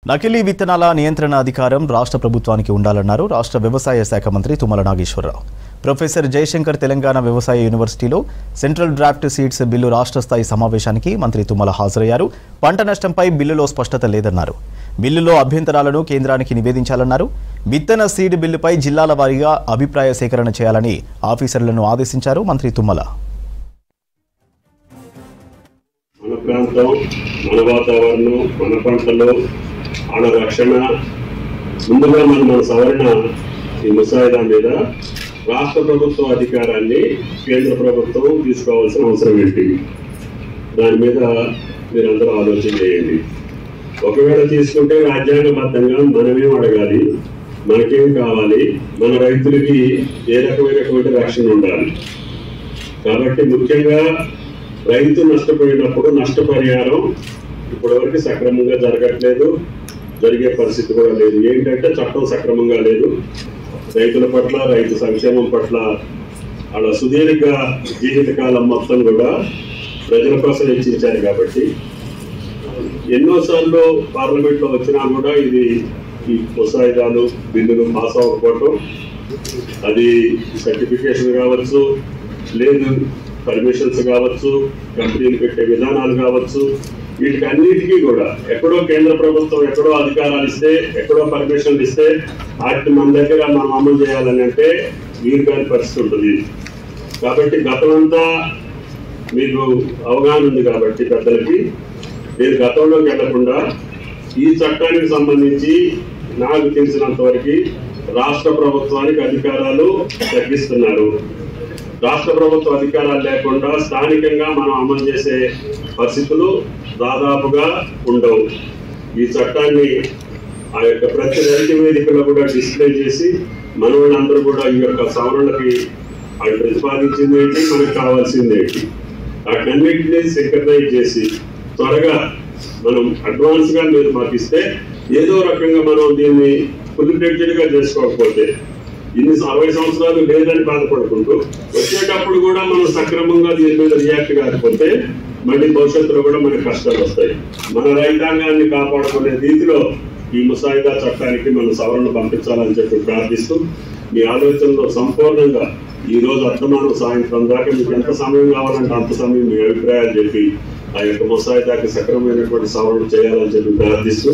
నకిలీ విత్తనాల నియంత్రణ అధికారం రాష్ట్ర ప్రభుత్వానికి ఉండాలన్నారు రాష్ట్ర వ్యవసాయ శాఖ మంత్రి తుమ్మల నాగేశ్వరరావు. ప్రొఫెసర్ జయశంకర్ తెలంగాణ వ్యవసాయ యూనివర్సిటీలో సెంట్రల్ డ్రాఫ్ట్ సీడ్స్ బిల్లు రాష్ట్ర స్థాయి సమావేశానికి మంత్రి తుమ్మల హాజరయ్యారు. పంట నష్టంపై బిల్లులో స్పష్టత లేదన్నారు. బిల్లులో అభ్యంతరాలను కేంద్రానికి నివేదించాలన్నారు. విత్తన సీడ్ బిల్లుపై జిల్లాల వారీగా అభిప్రాయ సేకరణ చేయాలని ఆఫీసర్లను ఆదేశించారు మంత్రి తుమ్మల. మన ప్రాంతం, మన వాతావరణం, మన పంటలు, మన రక్షణ, ముందుగా మన సవరణ ఈ ముసాయిదా మీద రాష్ట్ర ప్రభుత్వ అధికారాన్ని కేంద్ర ప్రభుత్వం తీసుకోవాల్సిన అవసరం ఏంటి? దాని మీద మీరందరూ ఆలోచన చేయండి. ఒకవేళ తీసుకుంటే రాజ్యాంగబద్ధంగా మనమేం అడగాలి, మనకేం కావాలి, మన రైతులకి ఏ రకమైనటువంటి రక్షణ ఉండాలి. కాబట్టి ముఖ్యంగా రైతు నష్టపోయినప్పుడు నష్టపరిహారం ఇప్పటివరకు సక్రమంగా జరగట్లేదు, జరిగే పరిస్థితి కూడా లేదు. ఏంటంటే చట్టం సక్రమంగా లేదు. రైతుల పట్ల, రైతు సంక్షేమం పట్ల వాళ్ళ సుదీర్ఘ జీవితకాలం మొత్తం కూడా ప్రజల కోసం హెచ్చించారు. కాబట్టి ఎన్నోసార్లు పార్లమెంట్లో వచ్చినా కూడా ఇది ఈ ముసాయిదాలు బిల్లులు పాస్ అవ్వకపోవటం, అది సర్టిఫికేషన్ కావచ్చు, లేదు పర్మిషన్స్ కావచ్చు, కంపెనీలు పెట్టే విధానాలు కావచ్చు, వీటికి అన్నిటికీ కూడా ఎక్కడో కేంద్ర ప్రభుత్వం ఎక్కడో అధికారాలు ఇస్తే, ఎక్కడో పర్మిషన్లు ఇస్తే వాటిని మన దగ్గర మనం అమలు చేయాలని అంటే వీలు కాని పరిస్థితి ఉంటుంది. కాబట్టి గతమంతా మీకు అవగాహన ఉంది. కాబట్టి పెద్దలకి నేను గతంలోకి వెళ్లకుండా ఈ చట్టానికి సంబంధించి నాకు తెలిసినంత వరకు రాష్ట్ర ప్రభుత్వానికి అధికారాలు తగ్గిస్తున్నారు. రాష్ట్ర ప్రభుత్వ అధికారాలు లేకుండా స్థానికంగా మనం అమలు చేసే పరిస్థితులు దాదాపుగా ఉండవు. ఈ చట్టాన్ని ఆ యొక్క ప్రతి రైతు వేదికలో కూడా డిస్ప్లే చేసి మన వాళ్ళందరూ కూడా ఈ యొక్క సవరణలకి అది ప్రతిపాదించింది ఏంటి, మనకు కావాల్సింది ఏంటి, వాటినన్నింటినీ సింక్రనైజ్ చేసి త్వరగా మనం అడ్వాన్స్గా మీరు మాకు ఇస్తే ఏదో రకంగా మనం దీన్ని ఫుల్ ఫ్లెడ్జెడ్గా చేసుకోకపోతే ఇన్ని 60 సంవత్సరాలు లేదని బాధపడుకుంటూ వచ్చేటప్పుడు కూడా మనం సక్రమంగా దీని మీద రియాక్ట్ కాకపోతే మళ్ళీ భవిష్యత్తులో కూడా మనకి కష్టాలు వస్తాయి. మన రైతాంగాన్ని కాపాడుకునే రీతిలో ఈ ముసాయిదా చట్టానికి మనం సవరణ పంపించాలని చెప్పి ప్రార్థిస్తూ మీ ఆలోచనలో సంపూర్ణంగా ఈ రోజు అర్థమానం సాయంత్రం దాకా మీకు ఎంత సమయం కావాలంటే అంత సమయం మీ అభిప్రాయాలు చెప్పి ఆ యొక్క ముసాయిదాకి సక్రమైనటువంటి సవరణ చేయాలని చెప్పి ప్రార్థిస్తూ